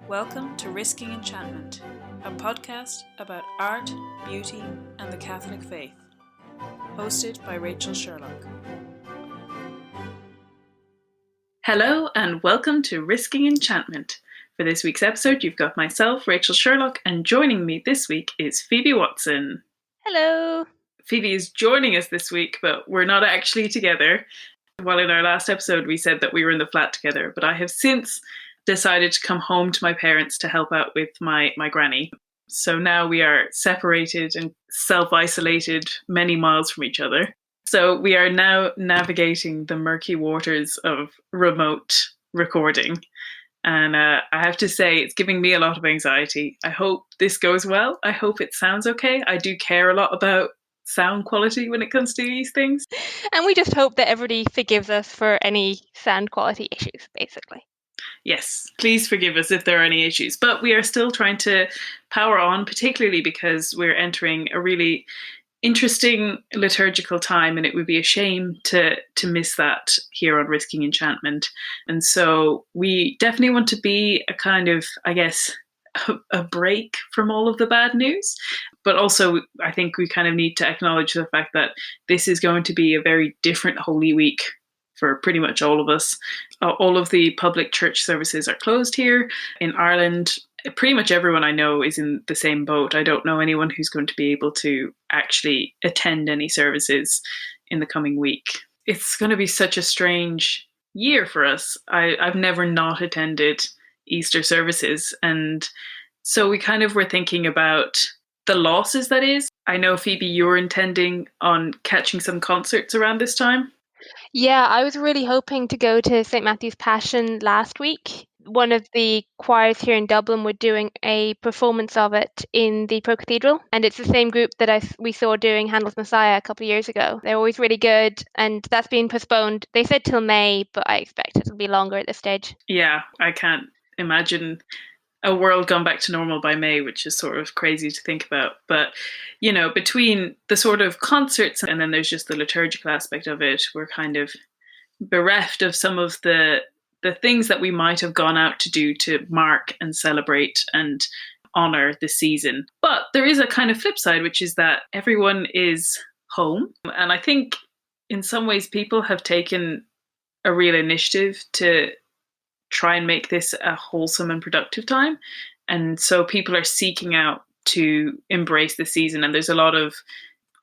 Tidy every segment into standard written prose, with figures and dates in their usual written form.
Welcome to Risking Enchantment, a podcast about art, beauty, and the Catholic faith. Hosted by Rachel Sherlock. Hello and welcome to Risking Enchantment. For this week's episode, you've got myself, Rachel Sherlock, and joining me this week is Phoebe Watson. Hello. Phoebe is joining us this week, but we're not actually together. While in our last episode we said that we were in the flat together, but I have since decided to come home to my parents to help out with my granny. So now we are separated and self-isolated many miles from each other. So we are now navigating the murky waters of remote recording. And I have to say, it's giving me a lot of anxiety. I hope this goes well. I hope it sounds okay. I do care a lot about sound quality when it comes to these things. And we just hope that everybody forgives us for any sound quality issues, basically. Yes, please forgive us if there are any issues. But we are still trying to power on, particularly because we're entering a really interesting liturgical time, and it would be a shame to miss that here on Risking Enchantment. And so we definitely want to be a kind of, I guess, a break from all of the bad news. But also, I think we kind of need to acknowledge the fact that this is going to be a very different Holy Week for pretty much all of us. All of the public church services are closed here in Ireland. Pretty much everyone I know is in the same boat. I don't know anyone who's going to be able to actually attend any services in the coming week. It's going to be such a strange year for us. I've never not attended Easter services. And so we kind of were thinking about the losses that is. I know, Phoebe, you were intending on catching some concerts around this time. Yeah, I was really hoping to go to St. Matthew's Passion last week. One of the choirs here in Dublin were doing a performance of it in the Pro Cathedral, and it's the same group that we saw doing Handel's Messiah a couple of years ago. They're always really good, and that's been postponed. They said till May, but I expect it'll be longer at this stage. Yeah, I can't imagine a world gone back to normal by May, which is sort of crazy to think about. But, you know, between the sort of concerts and then there's just the liturgical aspect of it, we're kind of bereft of some of the things that we might have gone out to do to mark and celebrate and honor the season. But there is a kind of flip side, which is that everyone is home. And I think in some ways people have taken a real initiative to try and make this a wholesome and productive time. And so people are seeking out to embrace the season. And there's a lot of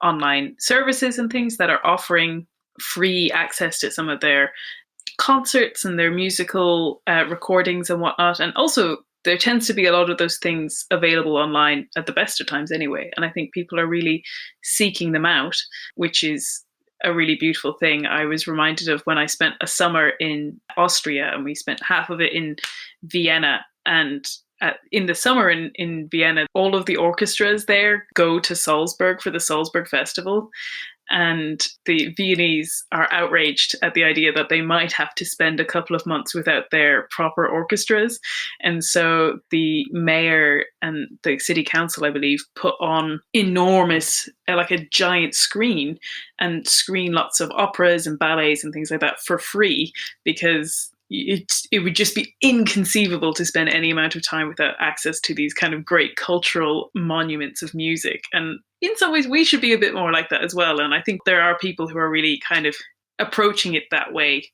online services and things that are offering free access to some of their concerts and their musical recordings and whatnot. And also there tends to be a lot of those things available online at the best of times anyway. And I think people are really seeking them out, which is a really beautiful thing. I was reminded of when I spent a summer in Austria, and we spent half of it in Vienna. And in the summer in Vienna, all of the orchestras there go to Salzburg for the Salzburg Festival. And the Viennese are outraged at the idea that they might have to spend a couple of months without their proper orchestras. And so the mayor and the city council, I believe, put on enormous, like a giant screen, and screen lots of operas and ballets and things like that for free, because it would just be inconceivable to spend any amount of time without access to these kind of great cultural monuments of music. And in some ways, we should be a bit more like that as well. And I think there are people who are really kind of approaching it that way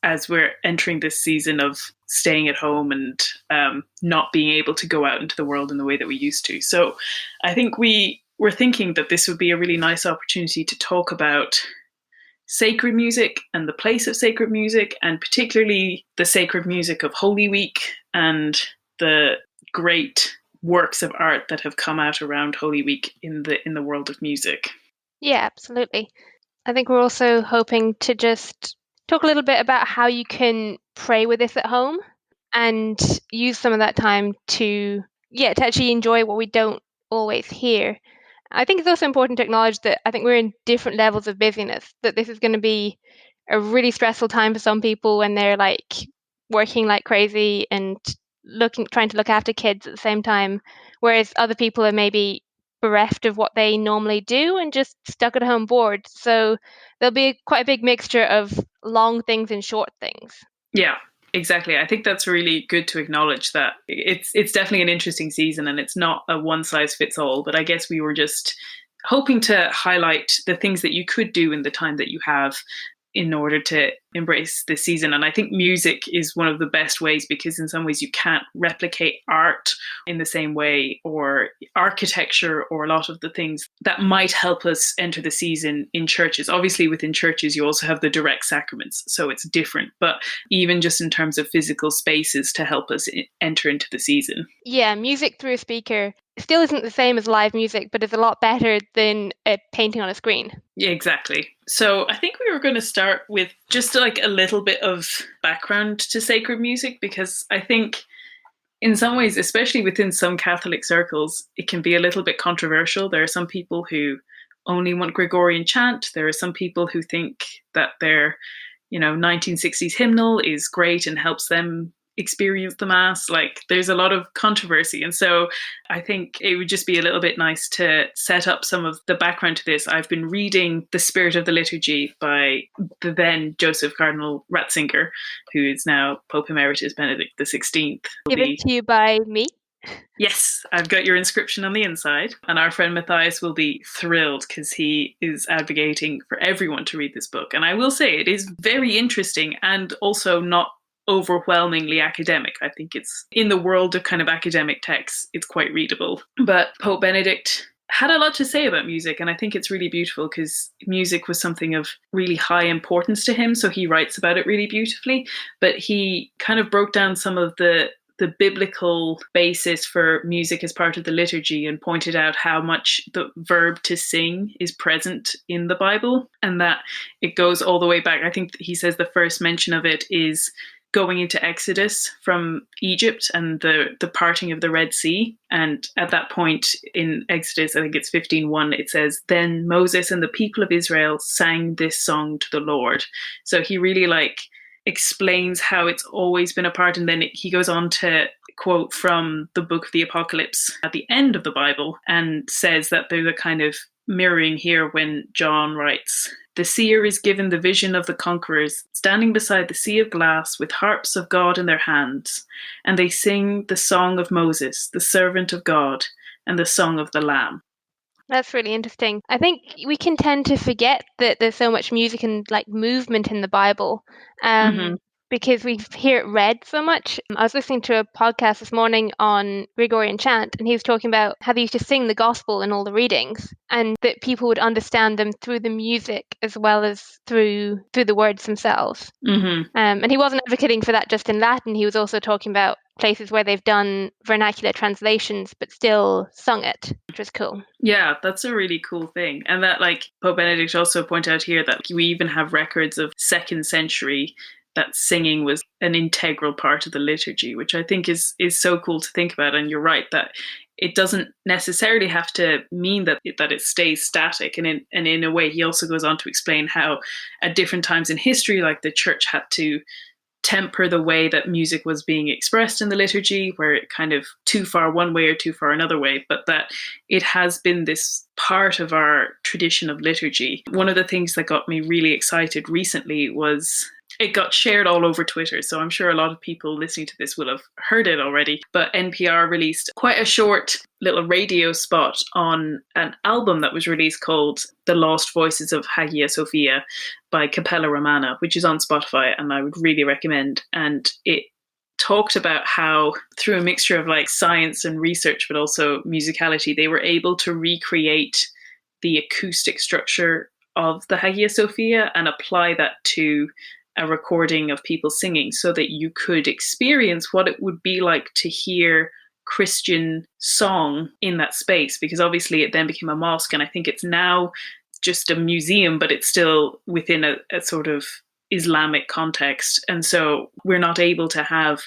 as we're entering this season of staying at home and not being able to go out into the world in the way that we used to. So I think we were thinking that this would be a really nice opportunity to talk about sacred music and the place of sacred music, and particularly the sacred music of Holy Week and the great works of art that have come out around Holy Week in the world of music. Yeah, absolutely. I think we're also hoping to just talk a little bit about how you can pray with this at home and use some of that time to actually enjoy what we don't always hear. I think it's also important to acknowledge that I think we're in different levels of busyness, that this is going to be a really stressful time for some people when they're like working like crazy and trying to look after kids at the same time, whereas other people are maybe bereft of what they normally do and just stuck at home bored. So there'll be quite a big mixture of long things and short things. Yeah, Exactly. I think that's really good to acknowledge that it's definitely an interesting season and it's not a one size fits all, but I guess we were just hoping to highlight the things that you could do in the time that you have in order to embrace this season. And I think music is one of the best ways, because in some ways you can't replicate art in the same way, or architecture, or a lot of the things that might help us enter the season in churches. Obviously within churches you also have the direct sacraments, so it's different, but even just in terms of physical spaces to help us enter into the season. Yeah, music through a speaker still isn't the same as live music, but it's a lot better than a painting on a screen. Yeah, exactly. So I think we were going to start with just like a little bit of background to sacred music, because I think in some ways, especially within some Catholic circles, it can be a little bit controversial. There are some people who only want Gregorian chant. There are some people who think that their, 1960s hymnal is great and helps them experience the mass. Like, there's a lot of controversy, and so I think it would just be a little bit nice to set up some of the background to this. I've been reading The Spirit of the Liturgy by the then Joseph Cardinal Ratzinger, who is now Pope Emeritus Benedict XVI. Given to you by me. Yes, I've got your inscription on the inside, and our friend Matthias will be thrilled because he is advocating for everyone to read this book. And I will say it is very interesting and also not overwhelmingly academic. I think it's in the world of kind of academic texts, it's quite readable. But Pope Benedict had a lot to say about music, and I think it's really beautiful because music was something of really high importance to him, so he writes about it really beautifully. But he kind of broke down some of the biblical basis for music as part of the liturgy and pointed out how much the verb to sing is present in the Bible, and that it goes all the way back. I think he says the first mention of it is going into Exodus from Egypt and the parting of the Red Sea. And at that point in Exodus, I think it's 15:1, it says, "Then Moses and the people of Israel sang this song to the Lord." So he really explains how it's always been a part. And then he goes on to quote from the book of the Apocalypse at the end of the Bible and says that there's a kind of mirroring here when John writes, "The seer is given the vision of the conquerors, standing beside the sea of glass with harps of God in their hands, and they sing the song of Moses, the servant of God, and the song of the Lamb." That's really interesting. I think we can tend to forget that there's so much music and movement in the Bible. Mm-hmm. Because we hear it read so much. I was listening to a podcast this morning on Gregorian chant, and he was talking about how they used to sing the gospel in all the readings, and that people would understand them through the music as well as through the words themselves. Mm-hmm. And he wasn't advocating for that just in Latin. He was also talking about places where they've done vernacular translations but still sung it, which was cool. Yeah, that's a really cool thing. And that Pope Benedict also pointed out here that we even have records of 2nd century that singing was an integral part of the liturgy, which I think is so cool to think about. And you're right that it doesn't necessarily have to mean that it stays static. And in a way, he also goes on to explain how at different times in history, the church had to temper the way that music was being expressed in the liturgy, where it kind of too far one way or too far another way, but that it has been this part of our tradition of liturgy. One of the things that got me really excited recently was it got shared all over Twitter, so I'm sure a lot of people listening to this will have heard it already, but NPR released quite a short little radio spot on an album that was released called The Lost Voices of Hagia Sophia by Cappella Romana, which is on Spotify, and I would really recommend. And it talked about how through a mixture of science and research, but also musicality, they were able to recreate the acoustic structure of the Hagia Sophia and apply that to a recording of people singing, so that you could experience what it would be like to hear Christian song in that space, because obviously it then became a mosque, and I think it's now just a museum, but it's still within a sort of Islamic context. And so we're not able to have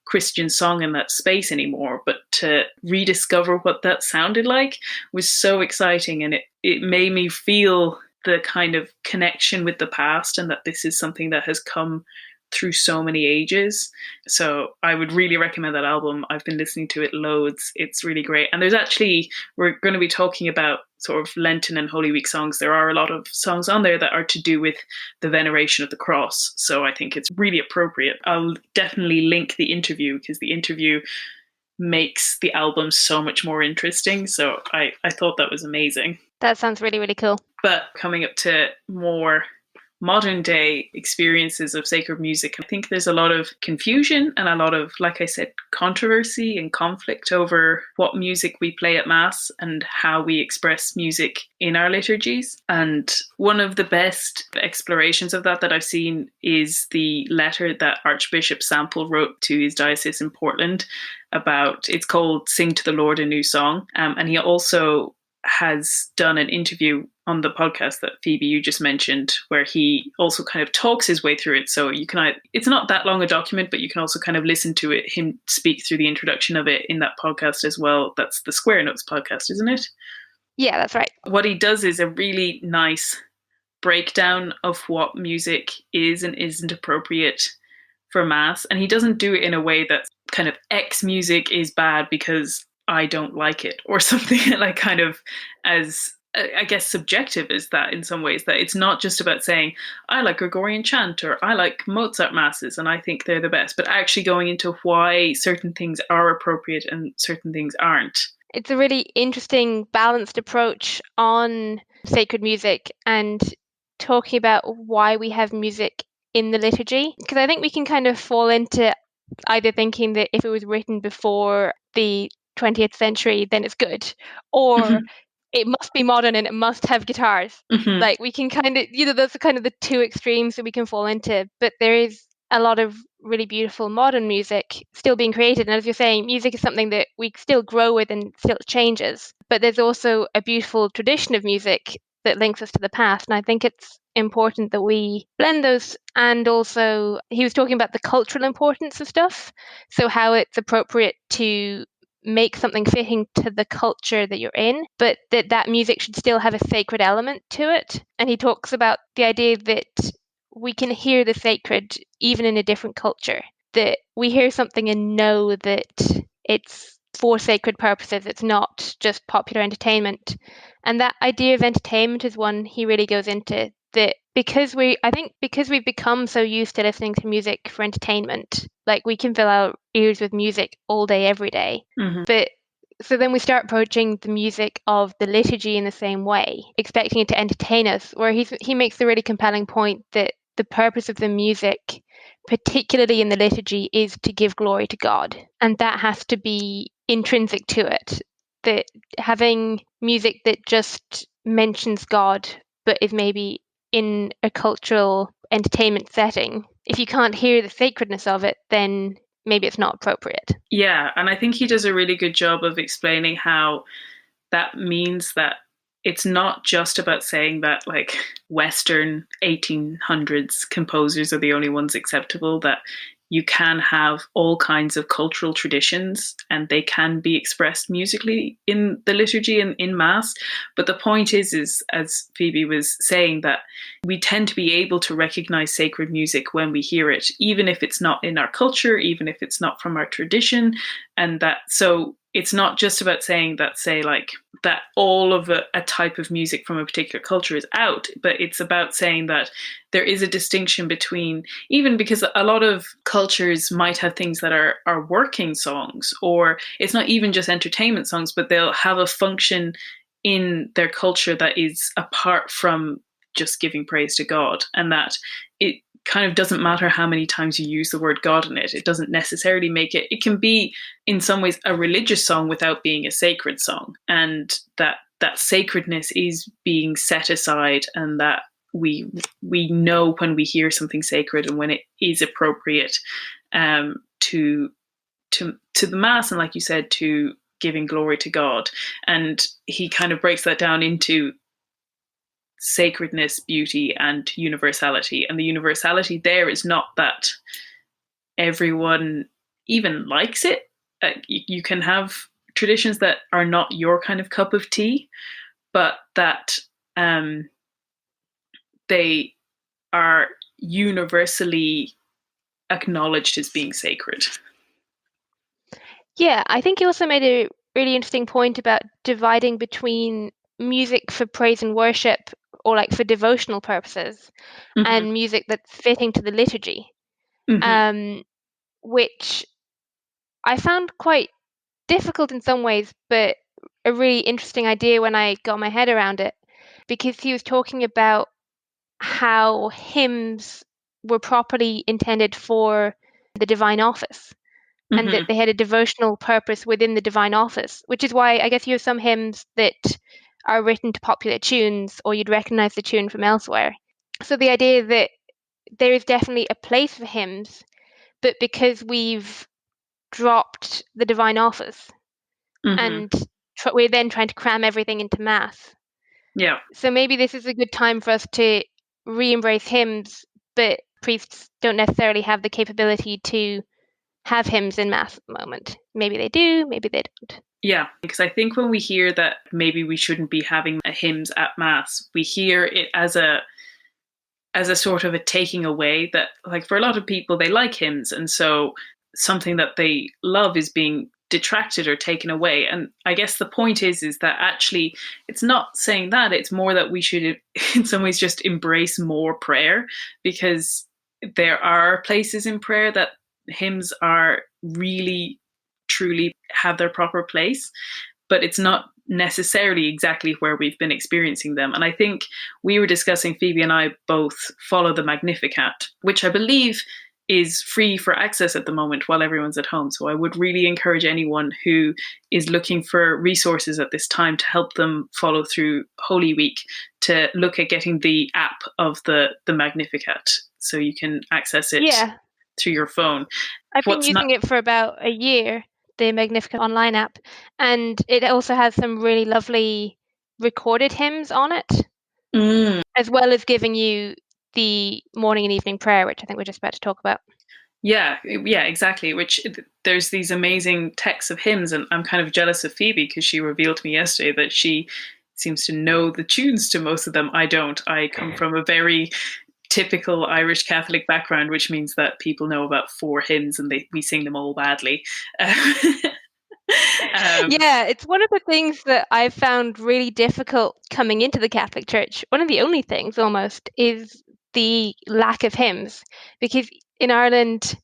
Christian song in that space anymore, but to rediscover what that sounded like was so exciting, and it made me feel the kind of connection with the past, and that this is something that has come through so many ages. So I would really recommend that album. I've been listening to it loads. It's really great. And there's actually, we're going to be talking about sort of Lenten and Holy Week songs. There are a lot of songs on there that are to do with the veneration of the cross. So I think it's really appropriate. I'll definitely link the interview, because the interview makes the album so much more interesting. So I thought that was amazing. That sounds really, really cool. But coming up to more modern day experiences of sacred music, I think there's a lot of confusion and a lot of, like I said, controversy and conflict over what music we play at Mass and how we express music in our liturgies. And one of the best explorations of that I've seen is the letter that Archbishop Sample wrote to his diocese in Portland about, it's called Sing to the Lord a New Song. And he also has done an interview on the podcast that Phoebe, you just mentioned, where he also kind of talks his way through it. So you can, it's not that long a document, but you can also kind of listen to it, him speak through the introduction of it in that podcast as well. That's the Square Notes podcast, isn't it? Yeah, that's right. What he does is a really nice breakdown of what music is and isn't appropriate for Mass. And he doesn't do it in a way that kind of X music is bad because I don't like it, or something like kind of as, I guess, subjective as that in some ways, that it's not just about saying, I like Gregorian chant or I like Mozart masses and I think they're the best, but actually going into why certain things are appropriate and certain things aren't. It's a really interesting, balanced approach on sacred music and talking about why we have music in the liturgy. Because I think we can kind of fall into either thinking that if it was written before the 20th century, then it's good, or it must be modern and it must have guitars. Like we can kind of, those are kind of the two extremes that we can fall into. But there is a lot of really beautiful modern music still being created. And as you're saying, music is something that we still grow with and still changes. But there's also a beautiful tradition of music that links us to the past. And I think it's important that we blend those. And also, he was talking about the cultural importance of stuff. So how it's appropriate to make something fitting to the culture that you're in, but that music should still have a sacred element to it. And he talks about the idea that we can hear the sacred even in a different culture, that we hear something and know that it's for sacred purposes, it's not just popular entertainment. And that idea of entertainment is one he really goes into, that because we've become so used to listening to music for entertainment, like we can fill our ears with music all day, every day. But so then we start approaching the music of the liturgy in the same way, expecting it to entertain us, where he makes the really compelling point that the purpose of the music, particularly in the liturgy, is to give glory to God. And that has to be intrinsic to it, that having music that just mentions God, but is maybe in a cultural entertainment setting, if you can't hear the sacredness of it, then maybe it's not appropriate. Yeah, and I think he does a really good job of explaining how that means that it's not just about saying that like Western 1800s composers are the only ones acceptable, that you can have all kinds of cultural traditions and they can be expressed musically in the liturgy and in Mass. But the point is, as Phoebe was saying, that we tend to be able to recognize sacred music when we hear it, even if it's not in our culture, even if it's not from our tradition. And that, so it's not just about saying that, say, like, that all of a type of music from a particular culture is out, but it's about saying that there is a distinction between, even because a lot of cultures might have things that are working songs, or it's not even just entertainment songs, but they'll have a function in their culture that is apart from just giving praise to God, and that it kind of doesn't matter how many times you use the word God in it. It doesn't necessarily make it. It can be in some ways a religious song without being a sacred song, and that sacredness is being set aside, and that we know when we hear something sacred and when it is appropriate to the Mass, and like you said, to giving glory to God. And he kind of breaks that down into sacredness, beauty, and universality. And the universality there is not that everyone even likes it. You can have traditions that are not your kind of cup of tea, but that they are universally acknowledged as being sacred. Yeah, I think you also made a really interesting point about dividing between music for praise and worship, or like for devotional purposes, Mm-hmm. and music that's fitting to the liturgy, Mm-hmm. which I found quite difficult in some ways, but a really interesting idea when I got my head around it, because he was talking about how hymns were properly intended for the divine office, and Mm-hmm. that they had a devotional purpose within the divine office, which is why I guess you have some hymns that are written to popular tunes, or you'd recognize the tune from elsewhere. So the idea that there is definitely a place for hymns, but because we've dropped the divine office Mm-hmm. and we're then trying to cram everything into mass. Yeah. So maybe this is a good time for us to re-embrace hymns, but priests don't necessarily have the capability to have hymns in mass at the moment. Maybe they do, maybe they don't. Yeah, because I think when we hear that maybe we shouldn't be having hymns at mass, we hear it as a sort of a taking away, that like for a lot of people they like hymns, and so something that they love is being detracted or taken away. And I guess the point is that actually it's not saying that, it's more that we should in some ways just embrace more prayer, because there are places in prayer that hymns are really truly have their proper place, but it's not necessarily exactly where we've been experiencing them. And I think we were discussing, Phoebe and I both follow the Magnificat, which I believe is free for access at the moment while everyone's at home. So I would really encourage anyone who is looking for resources at this time to help them follow through Holy Week to look at getting the app of the Magnificat, so you can access it Yeah, through your phone. I've been What's not using it for about a year, the Magnificat online app, and it also has some really lovely recorded hymns on it, mm, as well as giving you the morning and evening prayer, which I think we're just about to talk about. yeah, exactly. Which there's these amazing texts of hymns, and I'm kind of jealous of Phoebe because she revealed to me yesterday that she seems to know the tunes to most of them. I don't. I come from a very typical Irish Catholic background, which means that people know about 4 hymns and we sing them all badly. Yeah, it's one of the things that I've found really difficult coming into the Catholic Church. One of the only things almost is the lack of hymns, because in Ireland,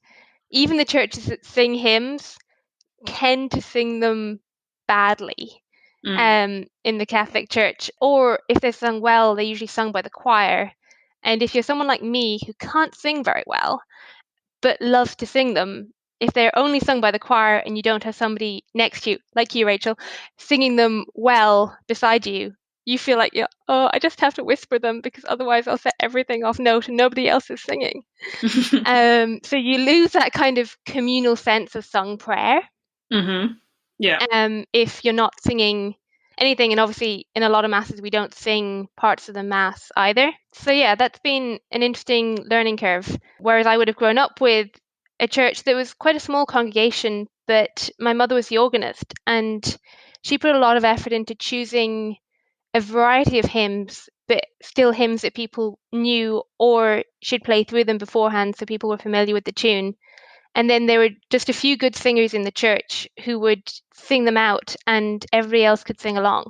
even the churches that sing hymns tend to sing them badly. Mm, In the Catholic Church, or if they're sung well, they're usually sung by the choir. And if you're someone like me who can't sing very well, but loves to sing them, if they're only sung by the choir and you don't have somebody next to you, like you, Rachel, singing them well beside you, you feel like, yeah, oh, I just have to whisper them because otherwise I'll set everything off note and nobody else is singing. So you lose that kind of communal sense of sung prayer. mm-hmm. Yeah. If you're not singing anything, and obviously in a lot of masses we don't sing parts of the mass either. So yeah, that's been an interesting learning curve. Whereas I would have grown up with a church that was quite a small congregation, but my mother was the organist, and she put a lot of effort into choosing a variety of hymns, but still hymns that people knew, or she'd play through them beforehand so people were familiar with the tune. And then there were just a few good singers in the church who would sing them out and everybody else could sing along.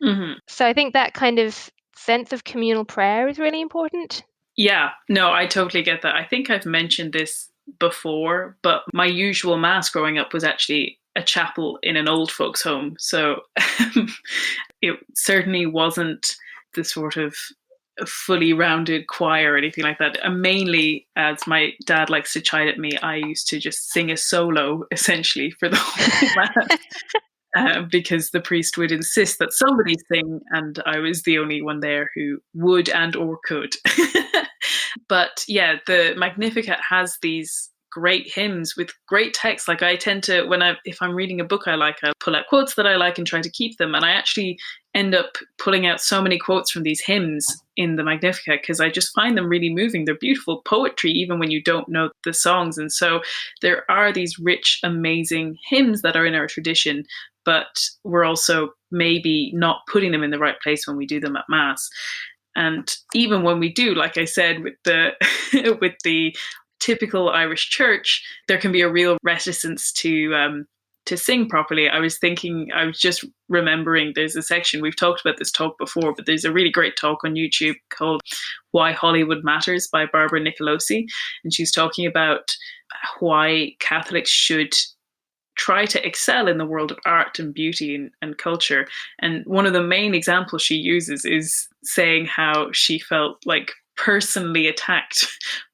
Mm-hmm. So I think that kind of sense of communal prayer is really important. Yeah, no, I totally get that. I think I've mentioned this before, but my usual mass growing up was actually a chapel in an old folks' home. So it certainly wasn't the sort of fully rounded choir or anything like that. And mainly, as my dad likes to chide at me, I used to just sing a solo essentially for the whole mass. Because the priest would insist that somebody sing, and I was the only one there who would and or could. But yeah, the Magnificat has these great hymns with great text. Like I tend to, if I'm reading a book I like, I'll pull out quotes that I like and try to keep them. And I actually end up pulling out so many quotes from these hymns in the Magnificat because I just find them really moving. They're beautiful poetry, even when you don't know the songs. And so there are these rich, amazing hymns that are in our tradition, but we're also maybe not putting them in the right place when we do them at Mass. And even when we do, like I said, with the with the typical Irish church, there can be a real reticence to sing properly. I was just remembering there's a section, we've talked about this talk before, but there's a really great talk on YouTube called Why Hollywood Matters by Barbara Nicolosi. And she's talking about why Catholics should try to excel in the world of art and beauty and culture. And one of the main examples she uses is saying how she felt like personally attacked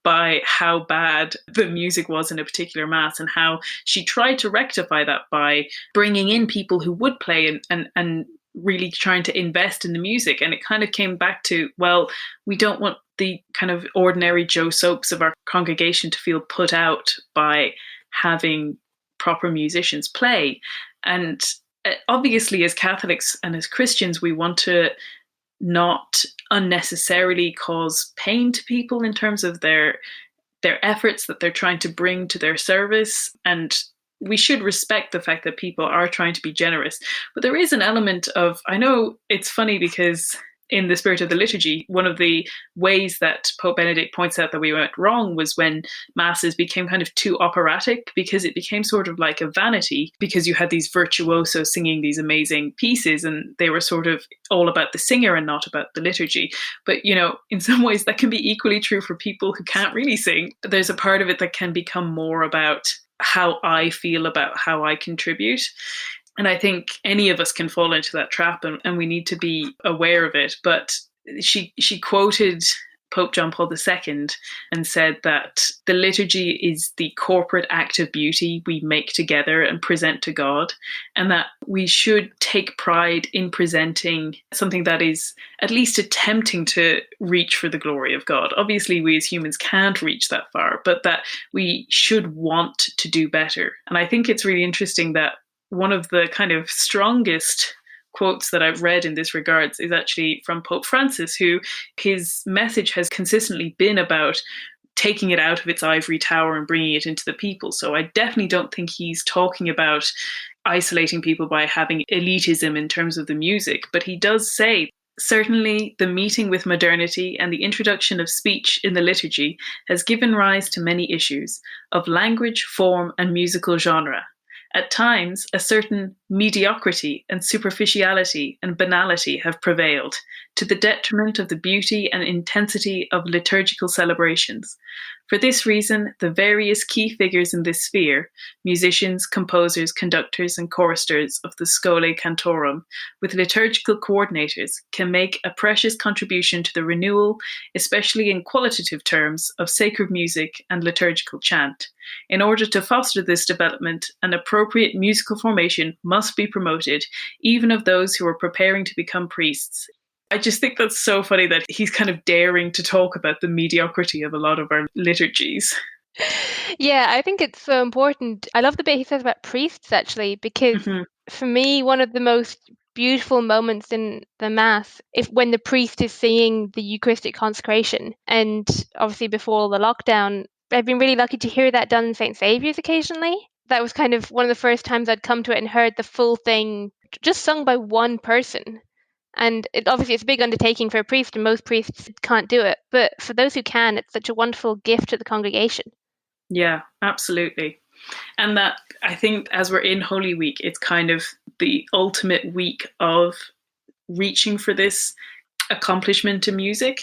by how bad the music was in a particular mass, and how she tried to rectify that by bringing in people who would play and really trying to invest in the music. And it kind of came back to, well, we don't want the kind of ordinary Joe Soaps of our congregation to feel put out by having proper musicians play. And obviously, as Catholics and as Christians, we want to not unnecessarily cause pain to people in terms of their efforts that they're trying to bring to their service. And we should respect the fact that people are trying to be generous. But there is an element of, I know it's funny because in the spirit of the liturgy, one of the ways that Pope Benedict points out that we went wrong was when masses became kind of too operatic, because it became sort of like a vanity, because you had these virtuosos singing these amazing pieces and they were sort of all about the singer and not about the liturgy. But, you know, in some ways that can be equally true for people who can't really sing. There's a part of it that can become more about how I feel about how I contribute. And I think any of us can fall into that trap, and we need to be aware of it. But she quoted Pope John Paul II and said that the liturgy is the corporate act of beauty we make together and present to God, and that we should take pride in presenting something that is at least attempting to reach for the glory of God. Obviously, we as humans can't reach that far, but that we should want to do better. And I think it's really interesting that one of the kind of strongest quotes that I've read in this regards is actually from Pope Francis, who his message has consistently been about taking it out of its ivory tower and bringing it into the people. So I definitely don't think he's talking about isolating people by having elitism in terms of the music, but he does say, certainly, the meeting with modernity and the introduction of speech in the liturgy has given rise to many issues of language, form, and musical genre. At times, a certain mediocrity and superficiality and banality have prevailed, to the detriment of the beauty and intensity of liturgical celebrations. For this reason, the various key figures in this sphere, musicians, composers, conductors, and choristers of the Scholae Cantorum, with liturgical coordinators, can make a precious contribution to the renewal, especially in qualitative terms, of sacred music and liturgical chant. In order to foster this development, an appropriate musical formation must be promoted, even of those who are preparing to become priests. I just think that's so funny that he's kind of daring to talk about the mediocrity of a lot of our liturgies. Yeah, I think it's so important. I love the bit he says about priests, actually, because for me, one of the most beautiful moments in the Mass is when the priest is singing the Eucharistic consecration. And obviously, before the lockdown, I've been really lucky to hear that done in St. Saviour's occasionally. That was kind of one of the first times I'd come to it and heard the full thing just sung by one person. And obviously, it's a big undertaking for a priest, and most priests can't do it. But for those who can, it's such a wonderful gift to the congregation. Yeah, absolutely. And that, I think, as we're in Holy Week, it's kind of the ultimate week of reaching for this accomplishment in music,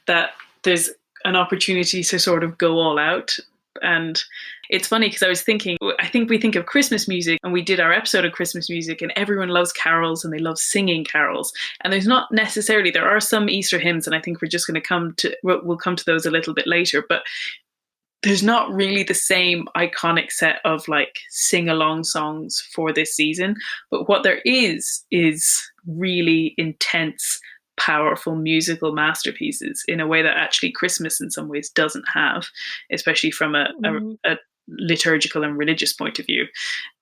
that there's an opportunity to sort of go all out. And it's funny because I was thinking, I think we think of Christmas music, and we did our episode of Christmas music, and everyone loves carols and they love singing carols. And there's not necessarily, there are some Easter hymns, and I think we're just going to we'll come to those a little bit later, but there's not really the same iconic set of like sing-along songs for this season. But what there is really intense, powerful musical masterpieces in a way that actually Christmas in some ways doesn't have, especially from a liturgical and religious point of view.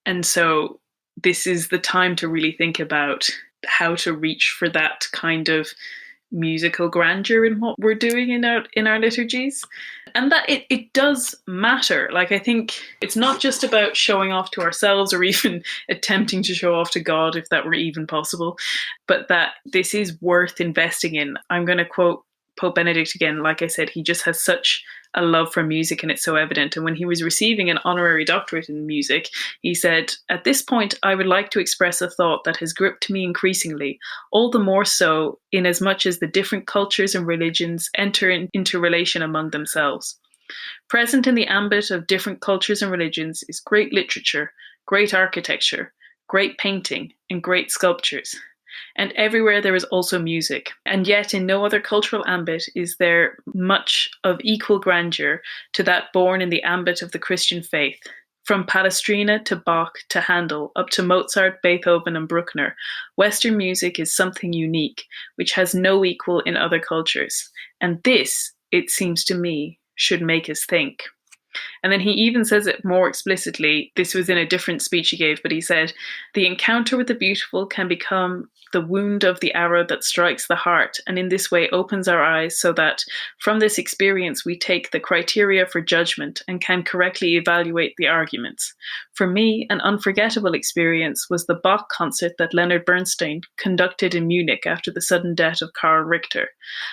And so this is the time to really think about how to reach for that kind of musical grandeur in what we're doing in our liturgies, and that it does matter. Like, I think it's not just about showing off to ourselves or even attempting to show off to God, if that were even possible, but that this is worth investing in. I'm going to quote Pope Benedict again. Like I said, he just has such a love for music, and it's so evident. And when he was receiving an honorary doctorate in music, he said, "At this point, I would like to express a thought that has gripped me increasingly, all the more so inasmuch as the different cultures and religions enter into relation among themselves. Present in the ambit of different cultures and religions is great literature, great architecture, great painting, and great sculptures. And everywhere there is also music, and yet in no other cultural ambit is there much of equal grandeur to that born in the ambit of the Christian faith. From Palestrina to Bach to Handel, up to Mozart, Beethoven, and Bruckner, Western music is something unique, which has no equal in other cultures. And this, it seems to me, should make us think." And then he even says it more explicitly. This was in a different speech he gave, but he said, "The encounter with the beautiful can become the wound of the arrow that strikes the heart, and in this way opens our eyes so that from this experience we take the criteria for judgment and can correctly evaluate the arguments. For me, an unforgettable experience was the Bach concert that Leonard Bernstein conducted in Munich after the sudden death of Karl Richter.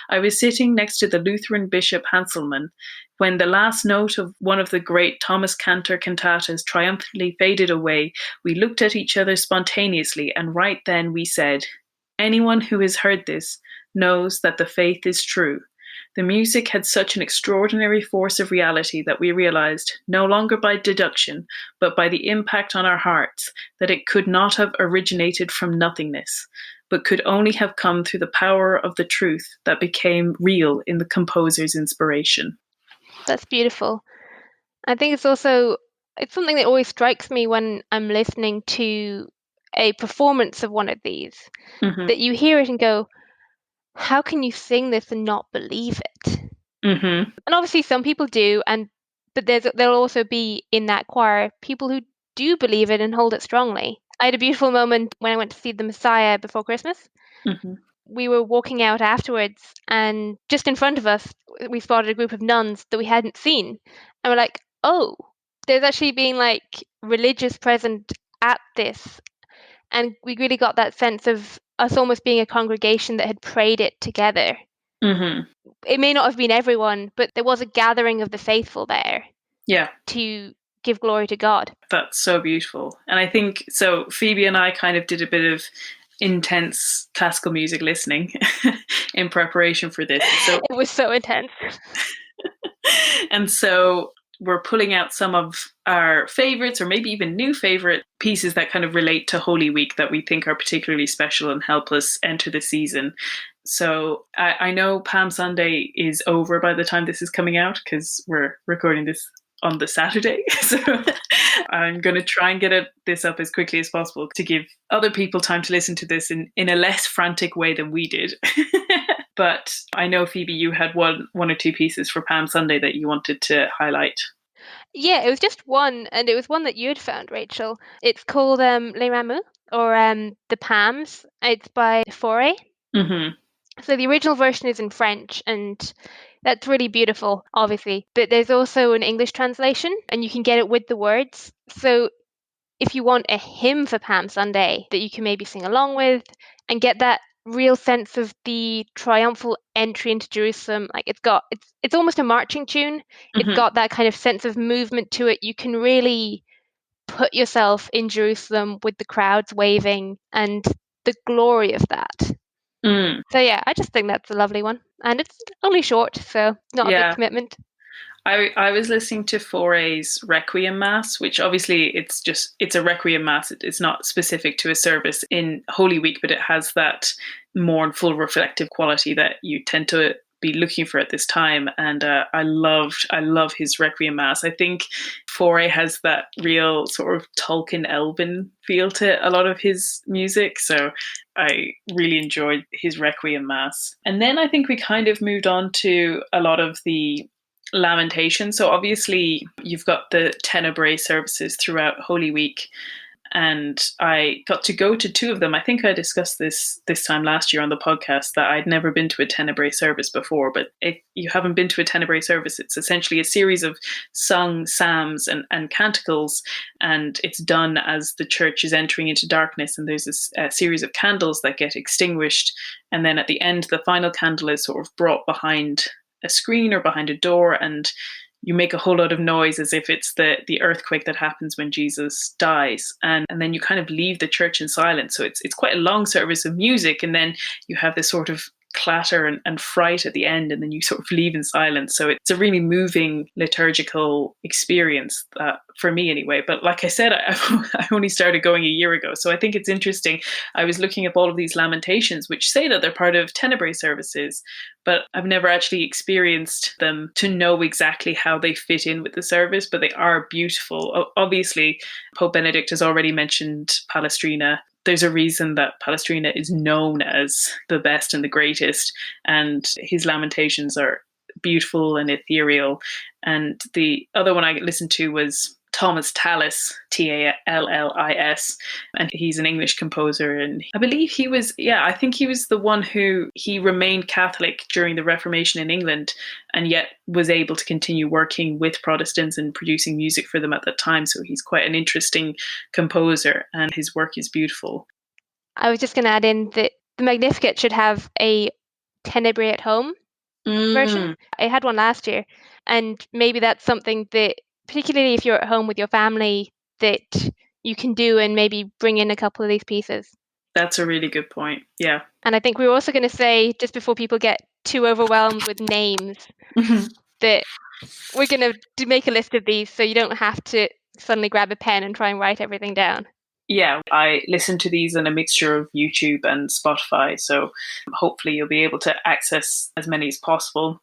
I was sitting next to the Lutheran Bishop Hanselmann when the last note of one of the great Thomas Cantor cantatas triumphantly faded away. We looked at each other spontaneously, and right then we said, 'Anyone who has heard this knows that the faith is true.' The music had such an extraordinary force of reality that we realized, no longer by deduction, but by the impact on our hearts, that it could not have originated from nothingness, but could only have come through the power of the truth that became real in the composer's inspiration." That's beautiful. I think it's something that always strikes me when I'm listening to a performance of one of these, Mm-hmm. that you hear it and go, how can you sing this and not believe it? Mm-hmm. And obviously some people do, but there'll also be in that choir people who do believe it and hold it strongly. I had a beautiful moment when I went to see The Messiah before Christmas. Mm-hmm. We were walking out afterwards, and just in front of us, we spotted a group of nuns that we hadn't seen. And we're like, oh, there's actually been like religious present at this. And we really got that sense of us almost being a congregation that had prayed it together. Mm-hmm. It may not have been everyone, but there was a gathering of the faithful there. Yeah. To give glory to God. That's so beautiful. And I think, so Phoebe and I kind of did a bit of intense classical music listening in preparation for this. So it was so intense. And so we're pulling out some of our favorites, or maybe even new favorite pieces that kind of relate to Holy Week that we think are particularly special and help us enter the season. So I know Palm Sunday is over by the time this is coming out, because we're recording this on the Saturday. So I'm going to try and get this up as quickly as possible to give other people time to listen to this in a less frantic way than we did. But I know, Phoebe, you had one or two pieces for Palm Sunday that you wanted to highlight. Yeah, it was just one, and it was one that you had found, Rachel. It's called Les Rameaux, or The Palms. It's by Fauré. Mm-hmm. So the original version is in French, and that's really beautiful, obviously. But there's also an English translation, and you can get it with the words. So if you want a hymn for Palm Sunday that you can maybe sing along with and get that real sense of the triumphal entry into Jerusalem, like it's almost a marching tune. Mm-hmm. It's got that kind of sense of movement to it. You can really put yourself in Jerusalem with the crowds waving and the glory of that. Mm. So yeah, I just think that's a lovely one, and it's only short, so not a big commitment. I was listening to Fauré's Requiem Mass, which obviously it's a Requiem Mass. It's not specific to a service in Holy Week, but it has that mournful, reflective quality that you tend to be looking for at this time. And I love his Requiem Mass. I think Fauré has that real sort of Tolkien Elven feel to a lot of his music. So I really enjoyed his Requiem Mass. And then I think we kind of moved on to a lot of the Lamentation. So obviously you've got the Tenebrae services throughout Holy Week, and I got to go to two of them. I think I discussed this time last year on the podcast, that I'd never been to a Tenebrae service before. But if you haven't been to a Tenebrae service, it's essentially a series of sung psalms and canticles, and it's done as the church is entering into darkness, and there's a series of candles that get extinguished, and then at the end the final candle is sort of brought behind a screen or behind a door, and you make a whole lot of noise as if it's the earthquake that happens when Jesus dies. And then you kind of leave the church in silence. So it's quite a long service of music, and then you have this sort of clatter and fright at the end, and then you sort of leave in silence. So it's a really moving liturgical experience, for me anyway. But like I said, I only started going a year ago, so I think it's interesting. I was looking up all of these lamentations which say that they're part of Tenebrae services, but I've never actually experienced them to know exactly how they fit in with the service. But they are beautiful. Obviously, Pope Benedict has already mentioned Palestrina. There's a reason that Palestrina is known as the best and the greatest, and his lamentations are beautiful and ethereal. And the other one I listened to was Thomas Tallis, Tallis, and he's an English composer. And I believe I think he was the one he remained Catholic during the Reformation in England, and yet was able to continue working with Protestants and producing music for them at that time. So he's quite an interesting composer, and his work is beautiful. I was just going to add in that the Magnificat should have a Tenebrae at home version. I had one last year, and maybe that's something that, particularly if you're at home with your family, that you can do and maybe bring in a couple of these pieces. That's a really good point. Yeah. And I think we were also going to say, just before people get too overwhelmed with names, that we're going to make a list of these so you don't have to suddenly grab a pen and try and write everything down. Yeah, I listen to these in a mixture of YouTube and Spotify, so hopefully you'll be able to access as many as possible.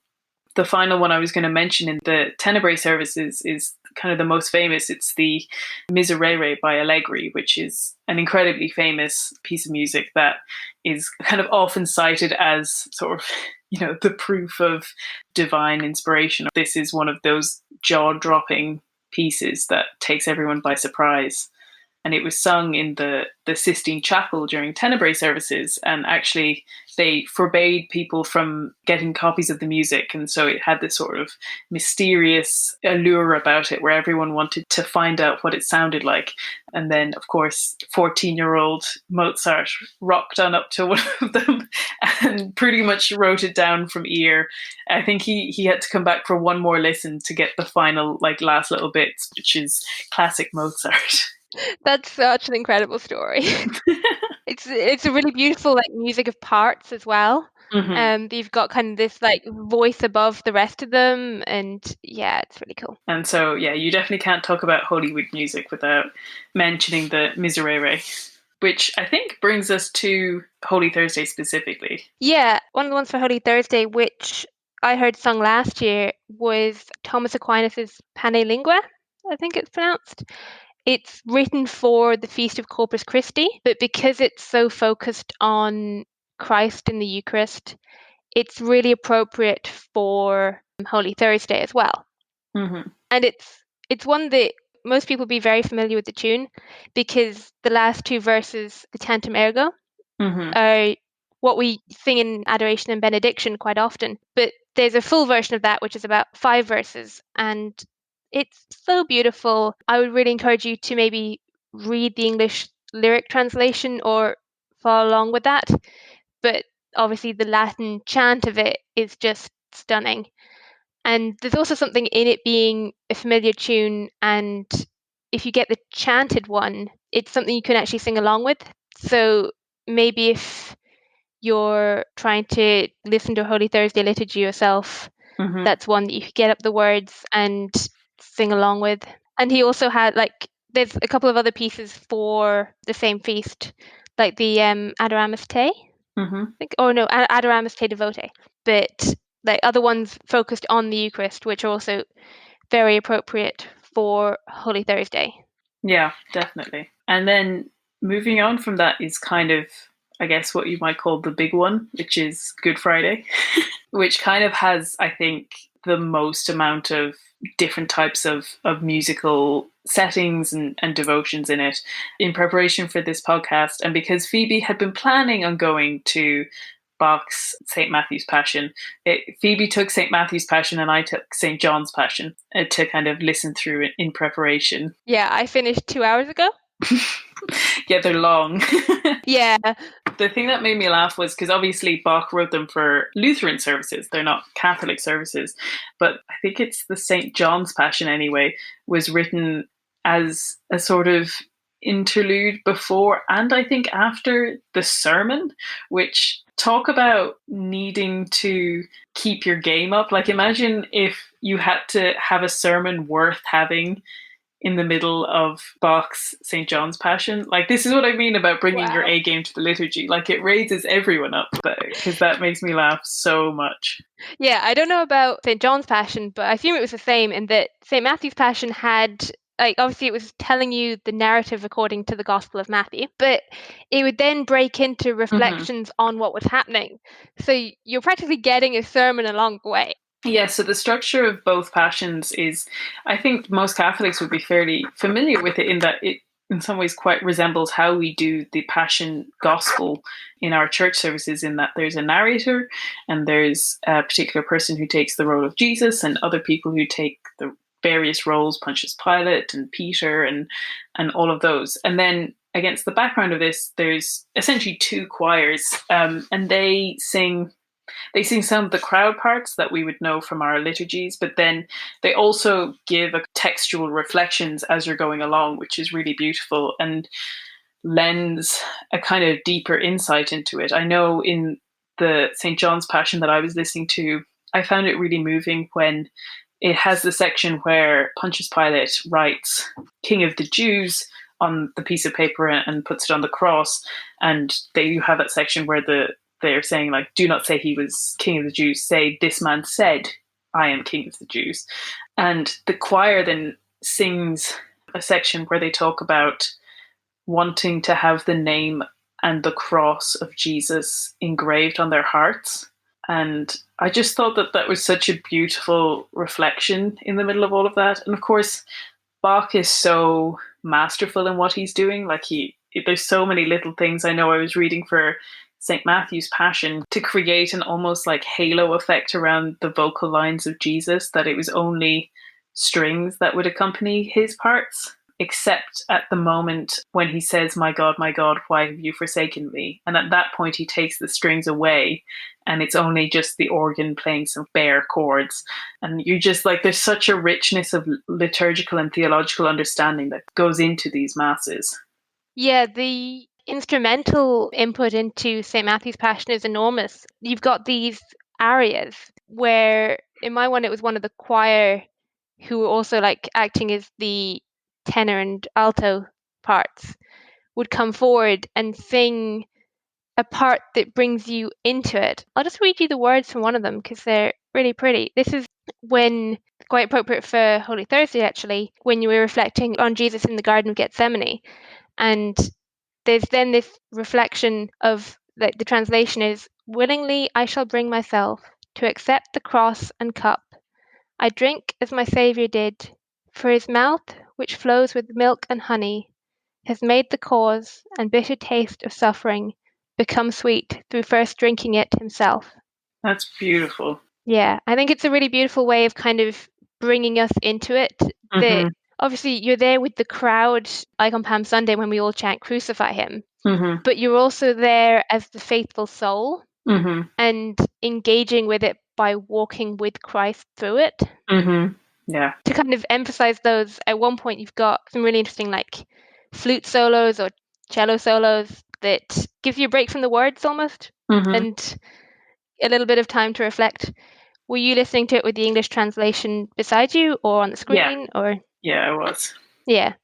The final one I was going to mention in the Tenebrae services is kind of the most famous. It's the Miserere by Allegri, which is an incredibly famous piece of music that is kind of often cited as sort of, the proof of divine inspiration. This is one of those jaw-dropping pieces that takes everyone by surprise. And it was sung in the Sistine Chapel during Tenebrae services, and actually they forbade people from getting copies of the music, and so it had this sort of mysterious allure about it where everyone wanted to find out what it sounded like. And then, of course, 14-year-old Mozart rocked on up to one of them and pretty much wrote it down from ear. I think he had to come back for one more listen to get the final, last little bits, which is classic Mozart. That's such an incredible story. It's a really beautiful music of parts as well. You've got kind of this voice above the rest of them, and yeah, it's really cool. And so you definitely can't talk about Holy Week music without mentioning the Miserere, which I think brings us to Holy Thursday specifically. Yeah, one of the ones for Holy Thursday, which I heard sung last year, was Thomas Aquinas' Pane Lingua, I think it's pronounced. It's written for the Feast of Corpus Christi, but because it's so focused on Christ in the Eucharist, it's really appropriate for Holy Thursday as well. Mm-hmm. And it's one that most people will be very familiar with the tune, because the last two verses, the Tantum Ergo, are what we sing in adoration and benediction quite often. But there's a full version of that, which is about 5 verses, and it's so beautiful. I would really encourage you to maybe read the English lyric translation or follow along with that. But obviously the Latin chant of it is just stunning. And there's also something in it being a familiar tune, and if you get the chanted one, it's something you can actually sing along with. So maybe if you're trying to listen to a Holy Thursday liturgy yourself, that's one that you could get up the words and sing along with. And he also had there's a couple of other pieces for the same feast, like the Adoramus Te, I think, or no, Adoramus Te Devote, but other ones focused on the Eucharist, which are also very appropriate for Holy Thursday. Yeah, definitely. And then moving on from that is kind of, I guess, what you might call the big one, which is Good Friday, which kind of has, I think, the most amount of different types of musical settings and devotions in it. In preparation for this podcast, and because Phoebe had been planning on going to Bach's St. Matthew's Passion, Phoebe took St. Matthew's Passion and I took St. John's Passion to kind of listen through it in preparation. Yeah, I finished 2 hours ago. Yeah, they're long. Yeah, The thing that made me laugh was because obviously Bach wrote them for Lutheran services. They're not Catholic services. But I think it's the St. John's Passion anyway, was written as a sort of interlude before and I think after the sermon, which talk about needing to keep your game up. Like imagine if you had to have a sermon worth having in the middle of Bach's St. John's Passion. Like, this is what I mean about bringing your A game to the liturgy. Like, it raises everyone up, because that makes me laugh so much. Yeah, I don't know about St. John's Passion, but I assume it was the same in that St. Matthew's Passion had, like, obviously it was telling you the narrative according to the Gospel of Matthew, but it would then break into reflections on what was happening. So you're practically getting a sermon along the way. Yeah, so the structure of both passions is, I think most Catholics would be fairly familiar with it in that it in some ways quite resembles how we do the Passion Gospel in our church services, in that there's a narrator and there's a particular person who takes the role of Jesus and other people who take the various roles, Pontius Pilate and Peter and all of those. And then against the background of this, there's essentially two choirs, and they sing some of the crowd parts that we would know from our liturgies, but then they also give a textual reflections as you're going along, which is really beautiful and lends a kind of deeper insight into it. I know in the St. John's Passion that I was listening to, I found it really moving when it has the section where Pontius Pilate writes King of the Jews on the piece of paper and puts it on the cross, and you have that section where they're saying, like, do not say he was King of the Jews, say this man said, I am King of the Jews. And the choir then sings a section where they talk about wanting to have the name and the cross of Jesus engraved on their hearts. And I just thought that was such a beautiful reflection in the middle of all of that. And of course, Bach is so masterful in what he's doing. Like there's so many little things. I know I was reading for St. Matthew's Passion to create an almost like halo effect around the vocal lines of Jesus, that it was only strings that would accompany his parts, except at the moment when he says, my God, why have you forsaken me? And at that point he takes the strings away and it's only just the organ playing some bare chords. And you're just like, there's such a richness of liturgical and theological understanding that goes into these masses. Yeah, the instrumental input into St. Matthew's Passion is enormous. You've got these arias where, in my one, it was one of the choir who were also like acting as the tenor and alto parts would come forward and sing a part that brings you into it. I'll just read you the words from one of them because they're really pretty. This is when, quite appropriate for Holy Thursday actually, when you were reflecting on Jesus in the Garden of Gethsemane. And there's then this reflection of, like, the translation is, willingly I shall bring myself to accept the cross and cup. I drink as my Saviour did, for his mouth, which flows with milk and honey, has made the cause and bitter taste of suffering become sweet through first drinking it himself. That's beautiful. Yeah, I think it's a really beautiful way of kind of bringing us into it. That obviously you're there with the crowd, like on Palm Sunday when we all chant crucify him, but you're also there as the faithful soul and engaging with it by walking with Christ through it. Yeah. To kind of emphasize those, at one point you've got some really interesting like flute solos or cello solos that gives you a break from the words almost, and a little bit of time to reflect. Were you listening to it with the English translation beside you or on the screen? Yeah, I was. Yeah.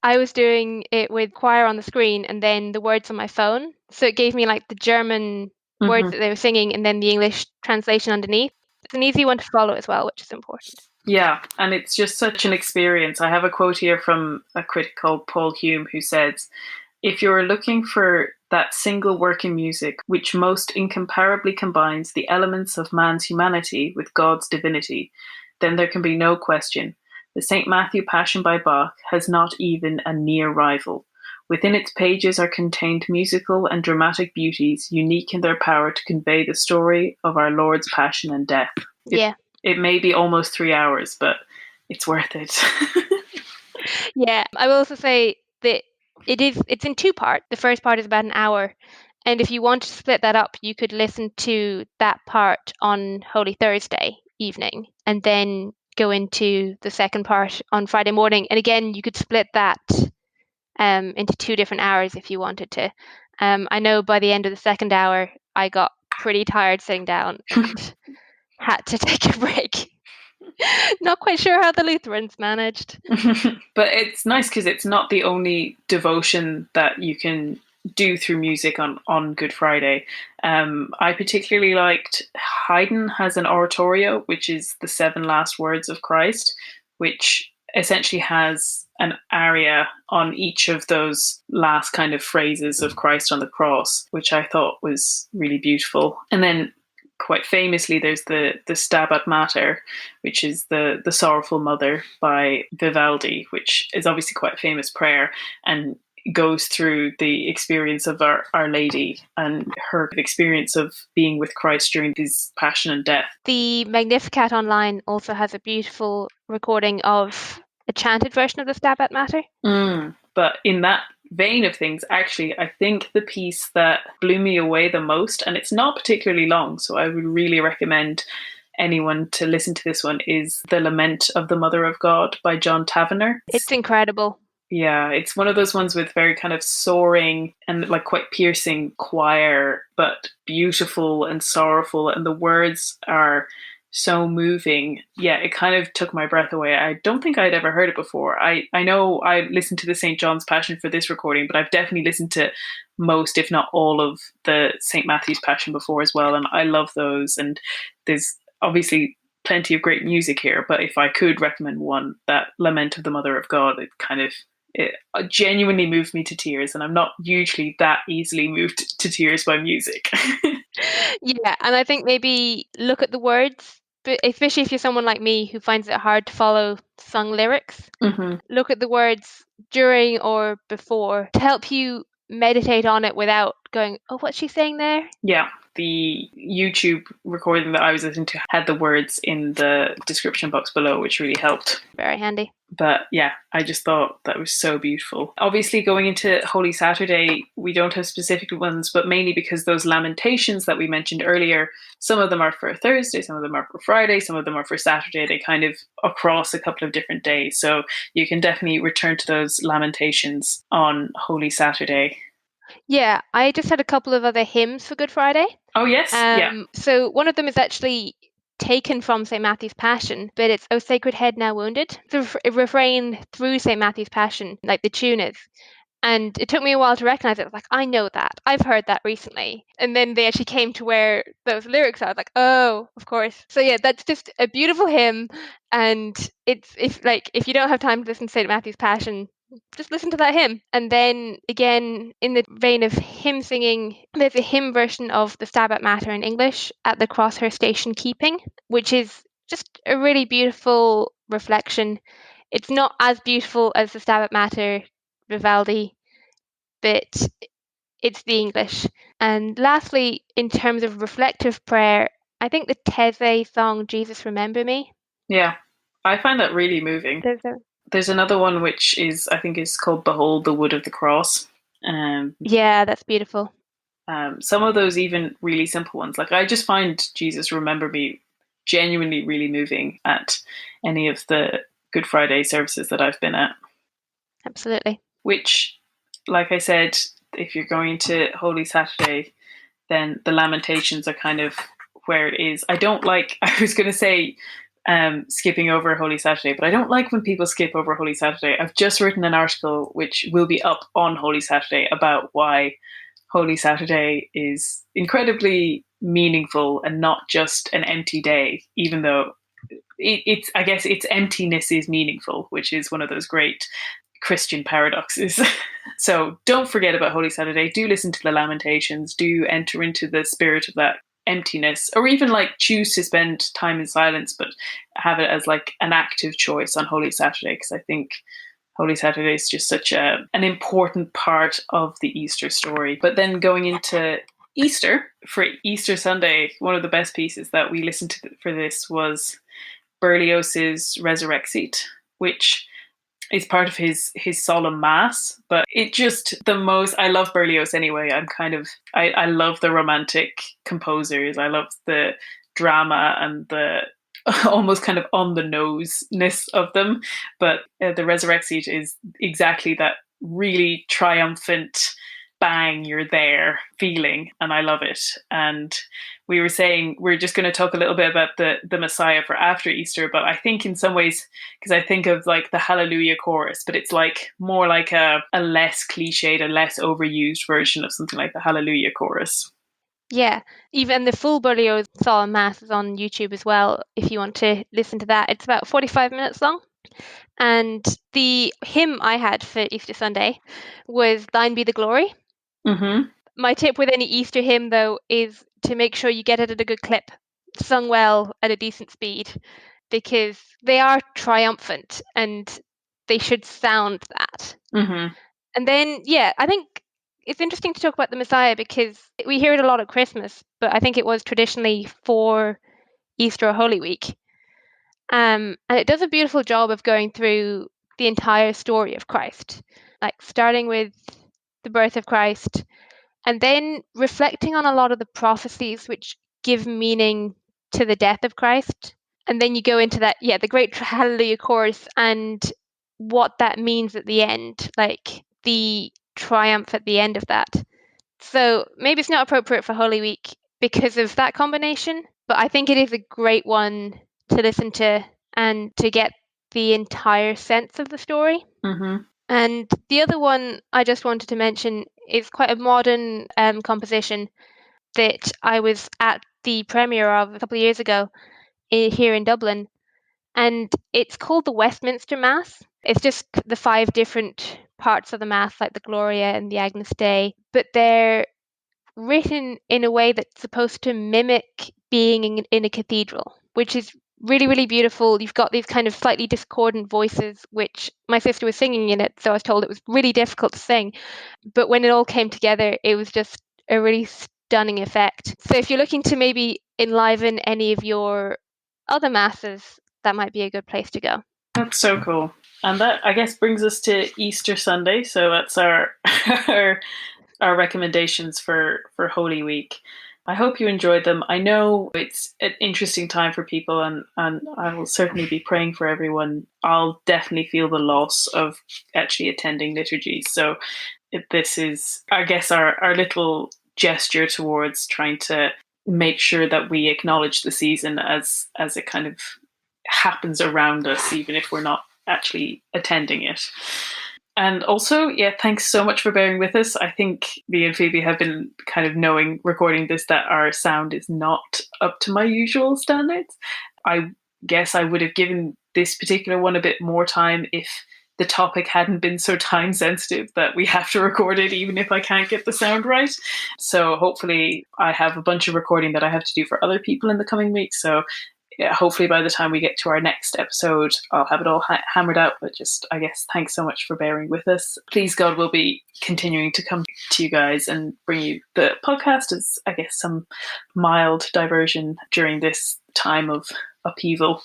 I was doing it with choir on the screen and then the words on my phone. So it gave me like the German words that they were singing and then the English translation underneath. It's an easy one to follow as well, which is important. Yeah, and it's just such an experience. I have a quote here from a critic called Paul Hume who says, if you're looking for that single work in music which most incomparably combines the elements of man's humanity with God's divinity, then there can be no question. The St. Matthew Passion by Bach has not even a near rival. Within its pages are contained musical and dramatic beauties unique in their power to convey the story of our Lord's passion and death. It may be almost 3 hours, but it's worth it. Yeah, I will also say that it's in two parts. The first part is about an hour, And if you want to split that up, you could listen to that part on Holy Thursday evening and then go into the second part on Friday morning. And again, you could split that into 2 different hours if you wanted to. I know by the end of the second hour, I got pretty tired sitting down and had to take a break. Not quite sure how the Lutherans managed. But it's nice because it's not the only devotion that you can do through music on Good Friday. I particularly liked Haydn has an oratorio, which is the 7 last words of Christ, which essentially has an aria on each of those last kind of phrases of Christ on the cross, which I thought was really beautiful. And then quite famously, there's the Stabat Mater, which is the Sorrowful Mother by Vivaldi, which is obviously quite a famous prayer and goes through the experience of Our Lady and her experience of being with Christ during his passion and death. The Magnificat online also has a beautiful recording of a chanted version of the Stabat Mater. But in that vein of things, actually, I think the piece that blew me away the most, and it's not particularly long, so I would really recommend anyone to listen to this one, is The Lament of the Mother of God by John Tavener. It's incredible. Yeah, it's one of those ones with very kind of soaring and like quite piercing choir, but beautiful and sorrowful, and the words are so moving. Yeah, it kind of took my breath away. I don't think I'd ever heard it before. I know I listened to the St. John's Passion for this recording, but I've definitely listened to most, if not all, of the St. Matthew's Passion before as well, and I love those. And there's obviously plenty of great music here, but if I could recommend one, that Lament of the Mother of God, it genuinely moved me to tears, and I'm not usually that easily moved to tears by music. Yeah, and I think maybe look at the words, but especially if you're someone like me who finds it hard to follow sung lyrics, look at the words during or before to help you meditate on it without going, oh, what's she saying there? Yeah, the YouTube recording that I was listening to had the words in the description box below, which really helped. Very handy. But yeah, I just thought that was so beautiful. Obviously, going into Holy Saturday, we don't have specific ones, but mainly because those lamentations that we mentioned earlier, some of them are for Thursday, some of them are for Friday, some of them are for Saturday. They kind of across a couple of different days. So you can definitely return to those lamentations on Holy Saturday. Yeah, I just had a couple of other hymns for Good Friday. Oh, yes. Yeah. So one of them is actually taken from St. Matthew's Passion, but it's O Sacred Head Now Wounded. The refrain through St. Matthew's Passion, like the tune is. And it took me a while to recognize it. I was like, I know that. I've heard that recently. And then they actually came to where those lyrics are. I was like, oh, of course. So yeah, that's just a beautiful hymn. And it's if you don't have time to listen to St. Matthew's Passion, just listen to that hymn. And then again, in the vein of hymn singing, there's a hymn version of the Stabat Mater in English at the Crosshurst Station Keeping, which is just a really beautiful reflection. It's not as beautiful as the Stabat Mater Vivaldi, but it's the English. And lastly, in terms of reflective prayer, I think the These song, Jesus Remember Me. Yeah, I find that really moving. There's another one which I think is called Behold the Wood of the Cross. Yeah, that's beautiful. Some of those even really simple ones. Like I just find Jesus Remember Me genuinely really moving at any of the Good Friday services that I've been at. Absolutely. Which, like I said, if you're going to Holy Saturday, then the Lamentations are kind of where it is. I was going to say skipping over Holy Saturday, but I don't like when people skip over Holy Saturday. I've just written an article which will be up on Holy Saturday about why Holy Saturday is incredibly meaningful and not just an empty day, even though I guess its emptiness is meaningful, which is one of those great Christian paradoxes. So don't forget about Holy Saturday. Do listen to the Lamentations. Do enter into the spirit of that emptiness, or even like choose to spend time in silence, but have it as like an active choice on Holy Saturday, because I think Holy Saturday is just such an important part of the Easter story. But then going into Easter, for Easter Sunday, one of the best pieces that we listened to for this was Berlioz's Resurrexit, which is part of his solemn mass. But it just the most, I love Berlioz anyway. I love the romantic composers. I love the drama and the almost kind of on the noseness of them. But the Resurrexit is exactly that really triumphant bang, you're there feeling, and I love it. And we were saying we're just going to talk a little bit about the Messiah for after Easter, but I think in some ways, because I think of like the Hallelujah chorus, but it's like more like a less cliched, a less overused version of something like the Hallelujah chorus. Yeah, even the full Berlioz Solemn Mass is on YouTube as well if you want to listen to that. It's about 45 minutes long. And the hymn I had for Easter Sunday was Thine Be the Glory. Mm-hmm. My tip with any Easter hymn, though, is to make sure you get it at a good clip, sung well at a decent speed, because they are triumphant and they should sound that. Mm-hmm. And then, yeah, I think it's interesting to talk about the Messiah because we hear it a lot at Christmas, but I think it was traditionally for Easter or Holy Week. And it does a beautiful job of going through the entire story of Christ, like starting with the birth of Christ and then reflecting on a lot of the prophecies which give meaning to the death of Christ. And then you go into that, the great Hallelujah chorus and what that means at the end, like the triumph at the end of that. So maybe it's not appropriate for Holy Week because of that combination, but I think it is a great one to listen to and to get the entire sense of the story. Mm-hmm. And the other one I just wanted to mention is quite a modern composition that I was at the premiere of a couple of years ago here in Dublin. And it's called the Westminster Mass. It's just the 5 different parts of the Mass, like the Gloria and the Agnus Dei, but they're written in a way that's supposed to mimic being in a cathedral, which is really, really beautiful. You've got these kind of slightly discordant voices, which my sister was singing in it, so I was told it was really difficult to sing. But when it all came together, it was just a really stunning effect. So if you're looking to maybe enliven any of your other masses, that might be a good place to go. That's so cool. And that, I guess, brings us to Easter Sunday. So that's our our recommendations for Holy Week. I hope you enjoyed them. I know it's an interesting time for people, and I will certainly be praying for everyone. I'll definitely feel the loss of actually attending liturgies. So this is, I guess, our little gesture towards trying to make sure that we acknowledge the season as it kind of happens around us, even if we're not actually attending it. And also, thanks so much for bearing with us. I think me and Phoebe have been kind of knowing, recording this, that our sound is not up to my usual standards. I guess I would have given this particular one a bit more time if the topic hadn't been so time sensitive that we have to record it even if I can't get the sound right. So hopefully I have a bunch of recording that I have to do for other people in the coming weeks. So hopefully by the time we get to our next episode, I'll have it all hammered out. But just, I guess, thanks so much for bearing with us. Please God, we'll be continuing to come to you guys and bring you the podcast as, I guess, some mild diversion during this time of upheaval.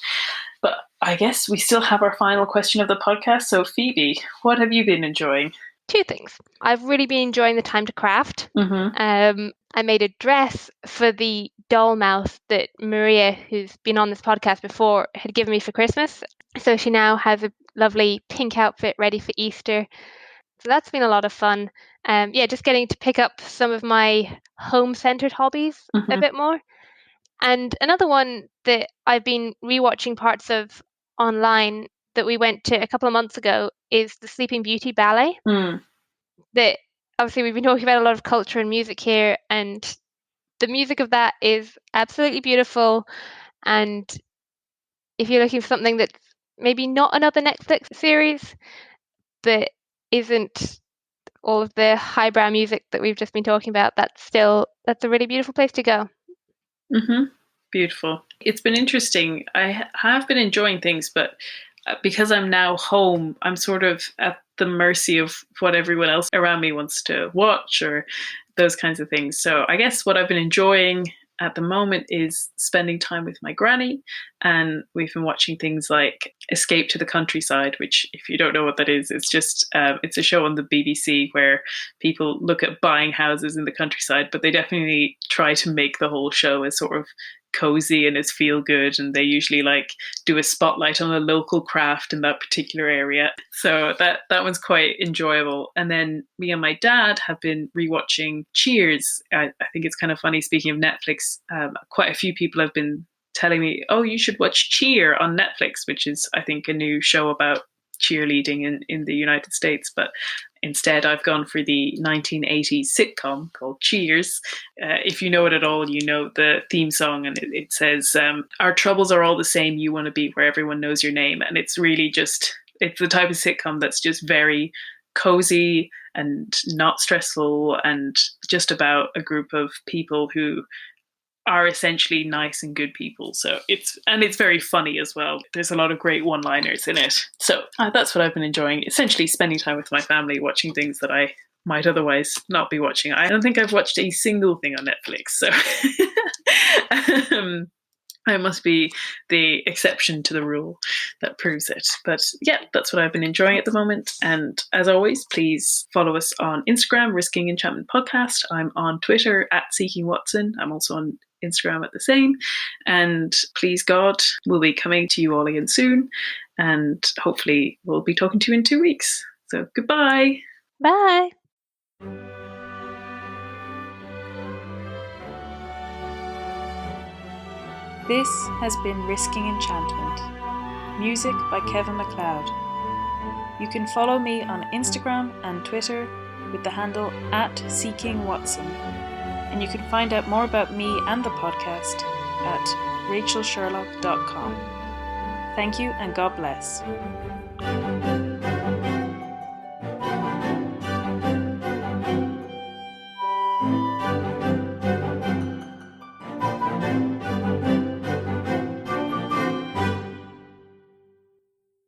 But I guess we still have our final question of the podcast. So Phoebe, what have you been enjoying? 2 things. I've really been enjoying the time to craft. Mm-hmm. I made a dress for the doll mouth that Maria, who's been on this podcast before, had given me for Christmas. So she now has a lovely pink outfit ready for Easter. So that's been a lot of fun. Just getting to pick up some of my home-centered hobbies a bit more. And another one that I've been rewatching parts of online that we went to a couple of months ago is the Sleeping Beauty ballet. That obviously we've been talking about a lot of culture and music here, and the music of that is absolutely beautiful. And if you're looking for something that's maybe not another Netflix series, but isn't all of the highbrow music that we've just been talking about, that's a really beautiful place to go. Mm-hmm. Beautiful. It's been interesting. I have been enjoying things, but because I'm now home, I'm sort of at the mercy of what everyone else around me wants to watch or those kinds of things. So I guess what I've been enjoying at the moment is spending time with my granny, and we've been watching things like Escape to the Countryside, which, if you don't know what that is, it's just it's a show on the BBC where people look at buying houses in the countryside, but they definitely try to make the whole show as sort of cozy and as feel good, and they usually like do a spotlight on a local craft in that particular area, so that one's quite enjoyable. And then me and my dad have been rewatching Cheers. I think it's kind of funny, speaking of Netflix, quite a few people have been telling me, oh, you should watch Cheer on Netflix, which is, I think, a new show about cheerleading in the United States. But instead, I've gone for the 1980s sitcom called Cheers. If you know it at all, you know the theme song, and it says, our troubles are all the same, you want to be where everyone knows your name. And it's really just, it's the type of sitcom that's just very cozy and not stressful, and just about a group of people who are essentially nice and good people. So it's very funny as well. There's a lot of great one-liners in it. So that's what I've been enjoying. Essentially spending time with my family, watching things that I might otherwise not be watching. I don't think I've watched a single thing on Netflix. So I must be the exception to the rule that proves it. But yeah, that's what I've been enjoying at the moment. And as always, please follow us on Instagram, Risking Enchantment Podcast. I'm on Twitter @SeekingWatson. I'm also on Instagram at the same. And please God, we'll be coming to you all again soon. And hopefully we'll be talking to you in 2 weeks. So goodbye. Bye. This has been Risking Enchantment. Music by Kevin MacLeod. You can follow me on Instagram and Twitter with the handle @SeekingWatson. And you can find out more about me and the podcast at rachelsherlock.com. Thank you and God bless.